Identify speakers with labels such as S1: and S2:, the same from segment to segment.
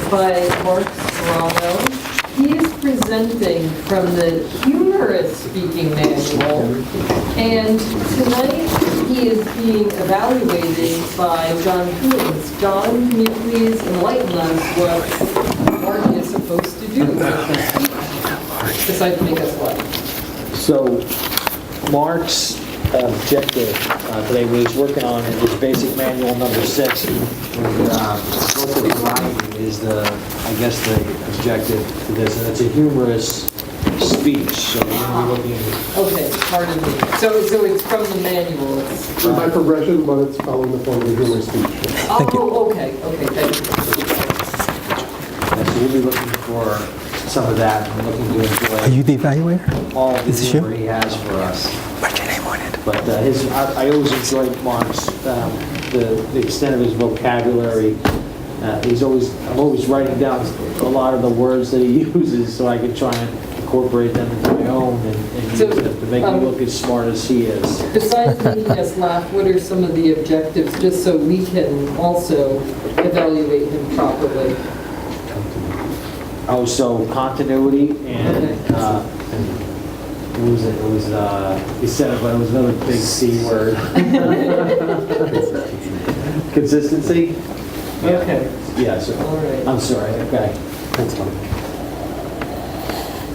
S1: by Mark Serrano. He is presenting from the Humorous Speaking Manual, and tonight he is being evaluated by John Coons. John, can you please enlighten us what Mark is supposed to do besides make us laugh?
S2: So, Mark's objective today was working on his basic manual number 6. Vocal variety is the objective to this, and it's a humorous speech. So we're going to be looking.
S1: Okay, pardon me. So it's from the manual.
S3: It's by progression, but it's following the form of the humorous speech.
S1: Okay, thank you.
S2: So we'll be looking for some of that, and looking to enjoy.
S4: Are you the evaluator?
S2: All the humor he has for us.
S4: Write your name on it.
S2: But I always enjoyed Mark's the extent of his vocabulary. I'm always writing down a lot of the words that he uses, so I can try and incorporate them into my own and use them to make me look as smart as he is.
S1: Besides making us laugh, what are some of the objectives, just so we can also evaluate him properly?
S2: Oh, so continuity and what was it? It was he said it, but it was another big C word. Consistency.
S1: Okay.
S2: Yeah. So
S1: All right.
S2: I'm sorry. Okay. That's fine.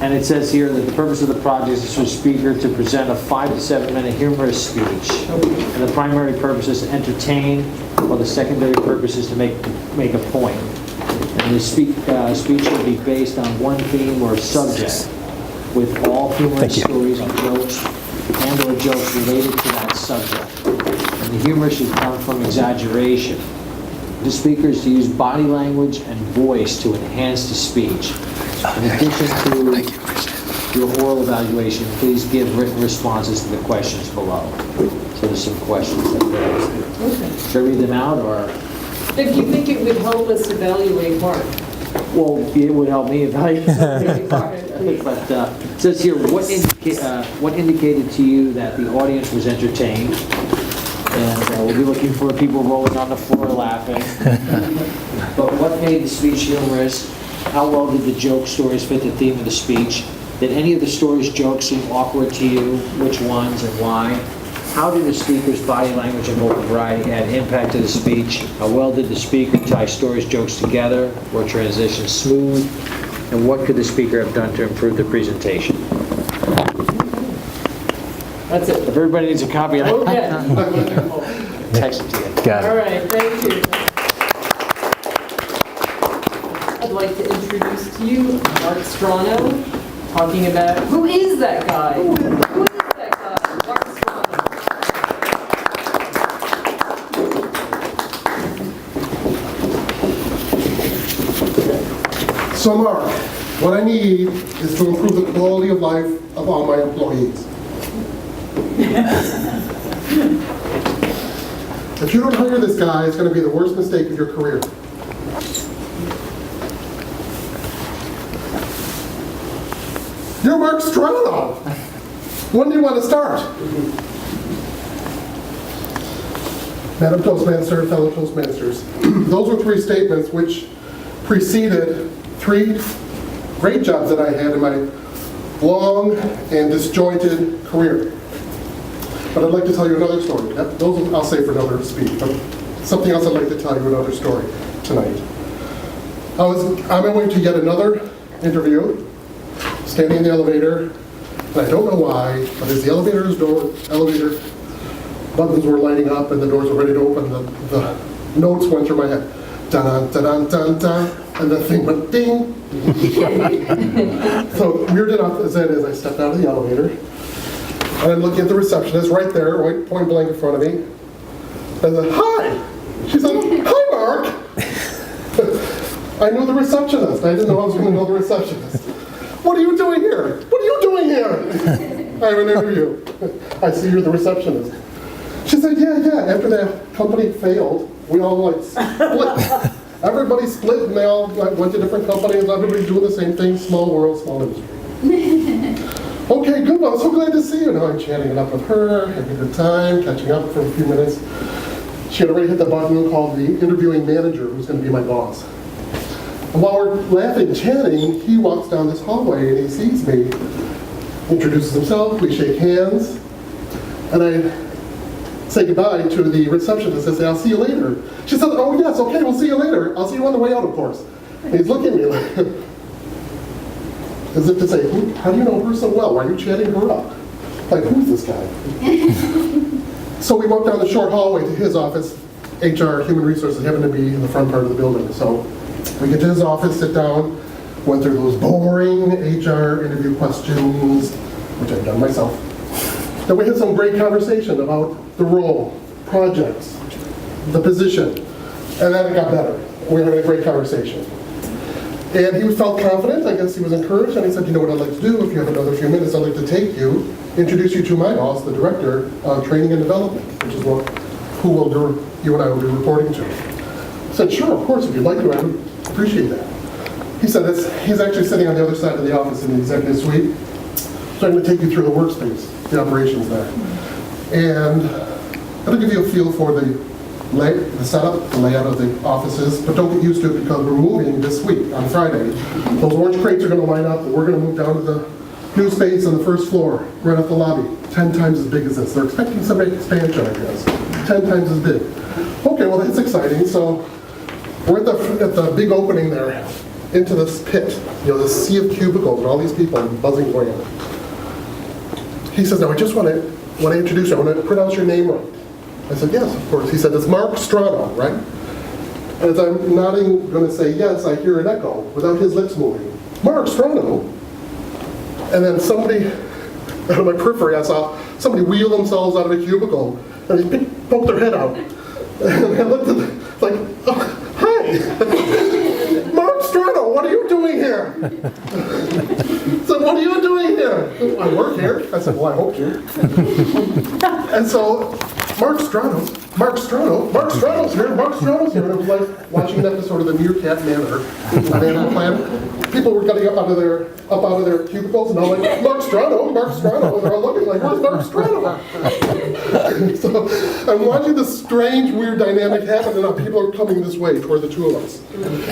S2: And it says here that the purpose of the project is for the speaker to present a 5 to 7 minute humorous speech. And the primary purpose is to entertain, while the secondary purpose is to make a point. And the speech should be based on one theme or subject, with all humorous stories and jokes and/or jokes related to that subject. And the humor should come from exaggeration. The speaker is to use body language and voice to enhance the speech. In addition to your oral evaluation, please give written responses to the questions below. So there's some questions that there.
S1: Okay.
S2: Should I read them out, or?
S1: If you think it would help us evaluate Mark.
S2: Well, it would help me evaluate.
S1: Okay, please.
S2: But it says here, what indicated to you that the audience was entertained? And we'll be looking for people rolling on the floor laughing. But what made the speech humorous? How well did the joke stories fit the theme of the speech? Did any of the stories' jokes seem awkward to you? Which ones and why? How did the speaker's body language and vocal variety add impact to the speech? How well did the speaker tie stories, jokes together? Were transitions smooth? And what could the speaker have done to improve the presentation?
S1: That's it.
S2: If everybody needs a copy of that,
S1: Okay.
S2: text it to you.
S4: Got
S1: All
S4: it.
S1: right, thank you. I'd like to introduce to you Mark Serrano, talking about who is that guy? Who is that guy? Mark Serrano.
S3: So Mark, what I need is to improve the quality of life of all my employees. If you don't hire this guy, it's going to be the worst mistake of your career. You're Mark Serrano. When do you want to start? Madam Toastmaster, fellow Toastmasters, those were 3 statements which preceded 3 great jobs that I had in my long and disjointed career. But I'd like to tell you another story. Those I'll say for another speech, but something else I'd like to tell you another story tonight. I was on my way to yet another interview, standing in the elevator, and I don't know why, but as the elevator buttons were lighting up and the doors were ready to open, the notes went through my head. Dun dun dun dun dun, and the thing went ding. So weird enough as that is, I stepped out of the elevator, and I'm looking at the receptionist right there, right point blank in front of me. And I said, "Hi." She said, "Hi, Mark." I knew the receptionist. I didn't know I was going to know the receptionist. "What are you doing here? What are you doing here?" "I have an interview." "I see you're the receptionist." She said, yeah. After that company failed, we all like split. Everybody split and they all went to different companies. Everybody's doing the same thing. Small world, small industry. "Okay, good. Well, I'm so glad to see you." Now I'm chatting it up with her, having a good time, catching up for a few minutes. She had already hit the button called the interviewing manager, who's going to be my boss. And while we're laughing and chatting, he walks down this hallway and he sees me, introduces himself, we shake hands, and I say goodbye to the receptionist and say, I'll see you later. She says, oh yes, okay, we'll see you later. I'll see you on the way out, of course. And he's looking at me like, as if to say, how do you know her so well? Why are you chatting her up? Like, who's this guy? So we walk down the short hallway to his office. HR, Human Resources, happened to be in the front part of the building. So we get to his office, sit down, went through those boring HR interview questions, which I've done myself. Then we had some great conversation about the role, projects, the position, and then it got better. We had a great conversation. And he felt confident, I guess he was encouraged, and he said, you know what I'd like to do, if you have another few minutes, I'd like to take you, introduce you to my boss, the director of training and development, which is you and I will be reporting to. I said, sure, of course, if you'd like to, I would appreciate that. He said he's actually sitting on the other side of the office in the executive suite, so I'm going to take you through the workspace, the operations there. And that'll give you a feel for the setup, the layout of the offices, but don't get used to it because we're moving this week on Friday. Those orange crates are going to line up, and we're going to move down to the new space on the first floor, right off the lobby, 10 times as big as this. They're expecting some expansion, I guess, 10 times as big. Okay, well that's exciting. So we're at the big opening there, into this pit, this sea of cubicles and all these people buzzing away in it. He says, now I just want to introduce you, I want to pronounce your name right. I said, yes, of course. He said, it's Mark Strano, right? As I'm nodding, going to say yes, I hear an echo without his lips moving. Mark Strano. And then somebody, out of my periphery, I saw somebody wheel themselves out of a cubicle, and they poked their head out. And I looked at them, like, oh, hi, Mark Strano, what are you doing here? I said, what are you doing here? I work here. I said, well, I hope you. And so, Mark Strano's here, and it was like watching an episode of the Meerkat Manor on Animal Planet. People were getting up out of their cubicles, and I'm like, Mark Strano, and they're all looking like, where's Mark Strano? So I'm watching this strange, weird dynamic happen, and now people are coming this way toward the two of us.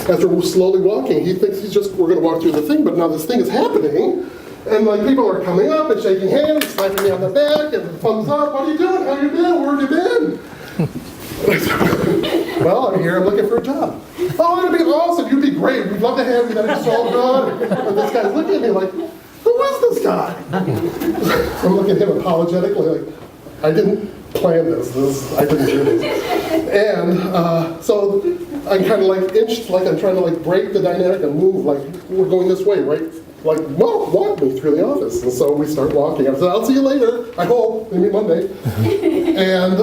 S3: As we're slowly walking, he thinks we're going to walk through the thing, but now this thing is happening. And like people are coming up and shaking hands, slapping me on the back, and thumbs up. What are you doing? How you been? Where have you been? Well, I'm here. I'm looking for a job. Oh, that'd be awesome. You'd be great. We'd love to have you. That'd be so good. And this guy's looking at me like, who is this guy? I'm looking at him apologetically, like, I didn't plan this. I didn't do this. And so I'm kind of like inched, like I'm trying to like break the dynamic and move, like we're going this way, right? Like, well, walk me through the office. And so we start walking. I said, I'll see you later. I hope. Maybe Monday. And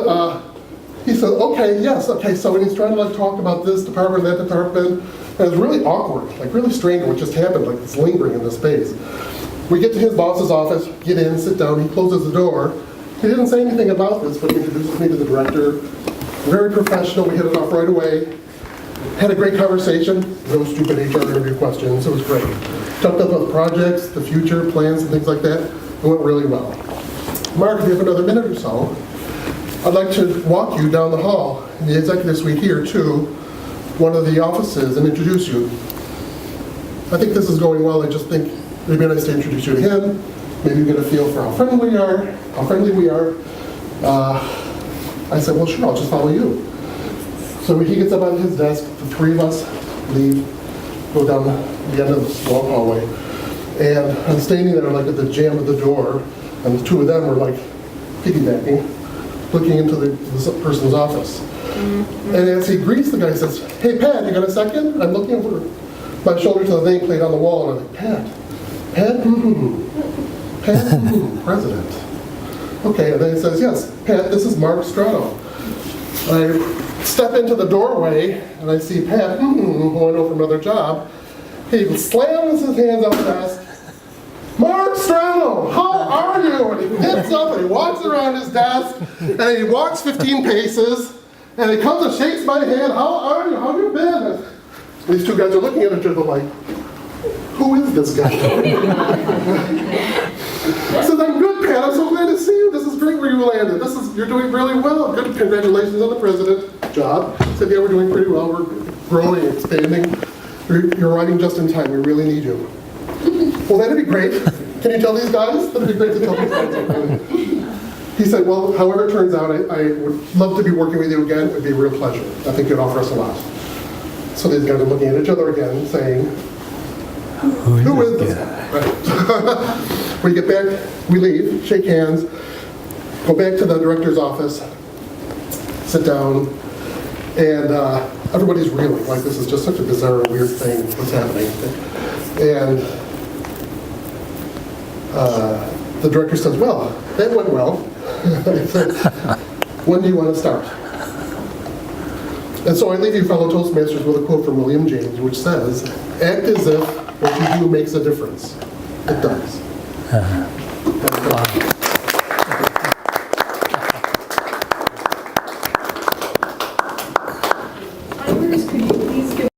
S3: he said, okay, yes, okay. So when he's trying to like talk about this department, that department, and it's really awkward, like really strange what just happened, like it's lingering in the space. We get to his boss's office, get in, sit down. He closes the door. He didn't say anything about this, but he introduces me to the director. Very professional. We hit it off right away. Had a great conversation. No stupid HR interview questions. It was great. Talked about projects, the future, plans, and things like that. It went really well. Mark, if you have another minute or so, I'd like to walk you down the hall in the executive suite here to one of the offices and introduce you. I think this is going well. I just think maybe nice to introduce you to him. Maybe you get a feel for how friendly we are. I said, well, sure, I'll just follow you. So he gets up on his desk. The three of us leave, go down the end of this long hallway. And I'm standing there like at the jamb of the door, and the two of them were like piggybacking, looking into this person's office. Mm-hmm. And as he greets the guy, he says, hey, Pat, you got a second? I'm looking over my shoulder to the nameplate on the wall, and I'm like, Pat, president. Okay, and then he says, yes, Pat, this is Mark Strano. I step into the doorway, and I see Pat going over another job. He slams his hands on the desk. Mark Strano, how are you? And he gets up and he walks around his desk, and he walks 15 paces, and he comes and shakes my hand. How are you? How have you been? And these two guys are looking at each other like, who is this guy? He says, I'm good, Pat. I'm so glad to see you. This is great where you landed. You're doing really well. Good. Congratulations on the president job. He said, yeah, we're doing pretty well. We're growing, expanding. You're arriving just in time. We really need you. Well, that'd be great. Can you tell these guys? That'd be great to tell these guys. He said, well, however it turns out, I would love to be working with you again. It would be a real pleasure. I think you'd offer us a lot. So these guys are looking at each other again, saying, who is this guy? Right. We get back, we leave, shake hands, go back to the director's office, sit down, and everybody's reeling, like this is just such a bizarre, weird thing what's happening. And the director says, well, that went well. I said, when do you want to start? And so I leave you fellow Toastmasters with a quote from William James, which says, act as if what you do makes a difference. It does.
S1: Timers, could you please give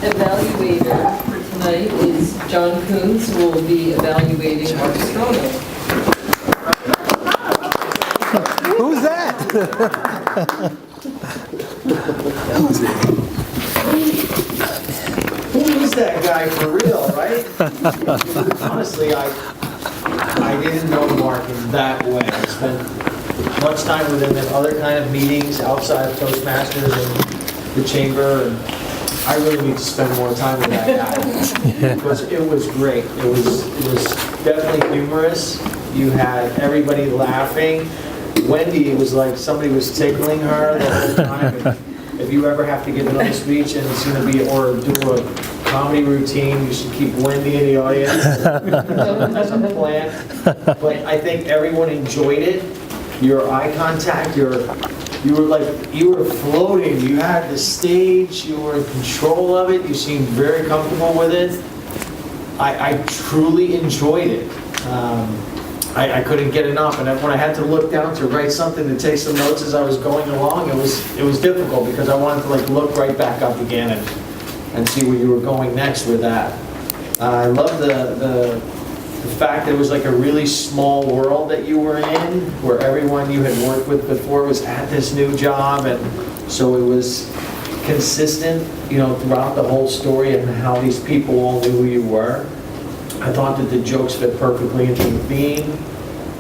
S1: evaluator for tonight is John Coons, who will be evaluating Mark Strono.
S4: Who's that?
S2: Who is that guy for real, right? Honestly, I didn't know Mark in that way. I spent much time with him in other kind of meetings outside of Toastmasters and the chamber, and I really need to spend more time with that guy. Because it was great. It was definitely humorous. You had everybody laughing. Wendy, it was like somebody was tickling her the whole time. And if you ever have to give another speech and it's going to be, or do a comedy routine, you should keep Wendy in the audience as a plan. But I think everyone enjoyed it. Your eye contact, you were floating. You had the stage, you were in control of it, you seemed very comfortable with it. I truly enjoyed it. I couldn't get enough, and when I had to look down to write something, to take some notes as I was going along, it was difficult because I wanted to look right back up again and see where you were going next with that. I love the fact that it was like a really small world that you were in, where everyone you had worked with before was at this new job, and so it was consistent, throughout the whole story and how these people all knew who you were. I thought that the jokes fit perfectly into the theme.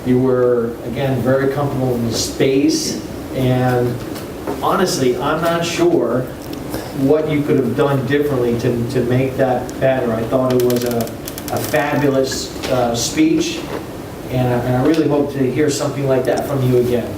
S2: You were, again, very comfortable in the space, and honestly, I'm not sure what you could have done differently to make that better. I thought it was a fabulous speech, and I really hope to hear something like that from you again.